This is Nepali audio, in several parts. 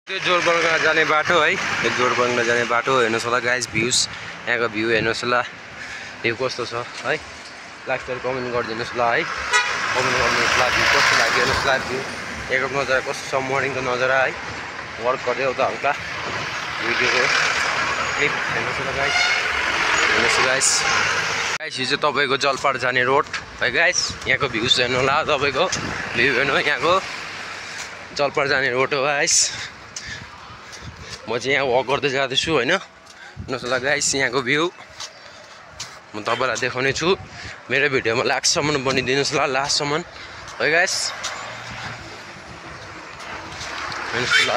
त्यो जोरबङ्गला जाने बाटो है, यो जोरबङ्गला जाने बाटो हेर्नुहोस् होला गाइस। भ्युज यहाँको भ्यू हेर्नुहोस् होला, भ्यू कस्तो छ है। लाइक स्टाइल कमेन्ट गरिदिनुहोस् ल है, कमेन्ट गरिदिनुहोस् ल भ्यू कस्तो लाग्यो हेर्नुहोस् ल। भ्यू यहाँको नजारा कस्तो छ, मर्निङको नजारा है। वर्क गर्दै उता हल्का भिडियोको क्लिप हेर्नुहोस् होला गाइस, हेर्नुहोस् गाइस। गाइस यो चाहिँ तपाईँको जलपाहाड जाने रोड है गाइस। यहाँको भ्युज हेर्नु होला, तपाईँको भ्यू हेर्नु, यहाँको जलपाहाड जाने रोड हो गाइस। म चाहिँ यहाँ वक गर्दै जाँदैछु होइन, हेर्नुहोस् होला गाइस यहाँको भ्यू म तपाईँलाई देखाउने छु। मेरो भिडियोमा लास्टसम्म बनिदिनुहोस् ल, लास्टसम्म है गाइस, हेर्नुहोस् ल।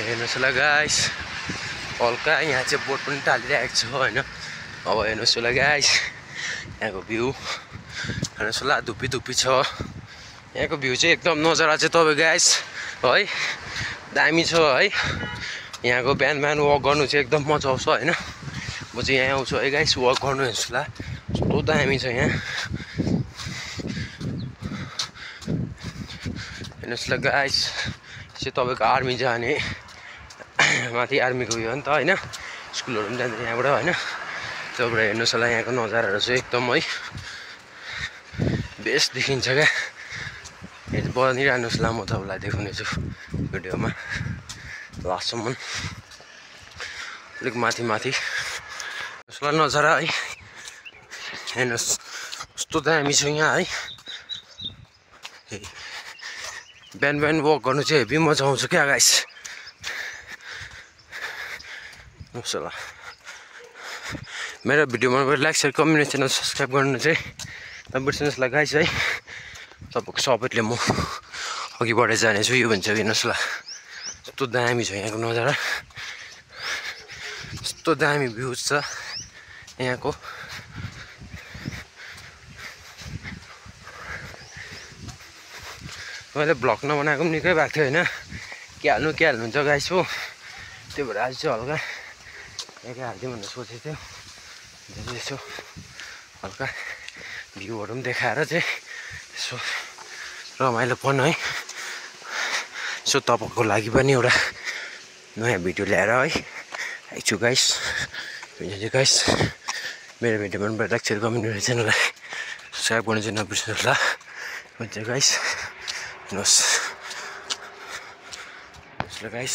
हेर्नुहोस् होला गाइस, हल्का यहाँ चाहिँ बोट पनि टालिरहेको छ होइन। अब हेर्नुहोस् होला गाइस यहाँको भ्यू हेर्नुहोस् होला, धुप्पी धुप्पी छ। यहाँको भ्यू चाहिँ एकदम नजारा चाहिँ तपाईँ गाइस है, दामी छ है। यहाँको बिहान बिहान वक गर्नु चाहिँ एकदम मजा आउँछ होइन। म चाहिँ यहाँ आउँछु है गाइस वक गर्नु, हेर्नुहोस् होला कस्तो दामी छ यहाँ, हेर्नुहोस् ल गाइस। चाहिँ तपाईँको आर्मी जाने माथि आर्मीको उयो हो नि त होइन, स्कुलहरू पनि जान्छ यहाँबाट होइन। त्यहाँबाट हेर्नुहोस् होला यहाँको नजाराहरू चाहिँ एकदम है बेस्ट देखिन्छ क्या। बनिरहनुहोस् ल, म तपाईँलाई देखाउने छु भिडियोमा लास्टसम्म, अलिक माथि माथि हेर्नुहोस् ल नजारा है। हेर्नुहोस् कस्तो दामी छ यहाँ है। बिहान बिहान वक गर्नु चाहिँ हेभी मजा आउँछ क्या गाइस, हेर्नुहोस् होला। मेरो भिडियोमा like share comment channel subscribe गर्नु चाहिँ नबिर्सिनुहोस् ल गाइस है। तपाईँको सपोर्टले म अघि बढेर जानेछु। यो भन्छ हेर्नुहोस् ल कस्तो दामी छ यहाँको नजारा, कस्तो दामी भ्युज छ यहाँको। मैले भ्लग नबनाएको पनि निकै भएको थियो होइन, के हाल्नुहुन्छ गाइस हो। त्यो भएर आज चाहिँ हल्का एकै हालिदिउँ भनेर सोचेको थियो। यसो हल्का भ्यूहरू पनि देखाएर चाहिँ यसो रमाइलोपन है, सो तपाईँको लागि पनि एउटा नयाँ भिडियो ल्याएर है आइछु गाइस। गाइस मेरो भिडियोमा पनि लाइक सेयर कमेन्ट च्यानललाई सब्सक्राइब गर्नु चाहिँ नबिर्सिनुहोस् ल। हुन्छ गाइस हेर्नुहोस् गाइस।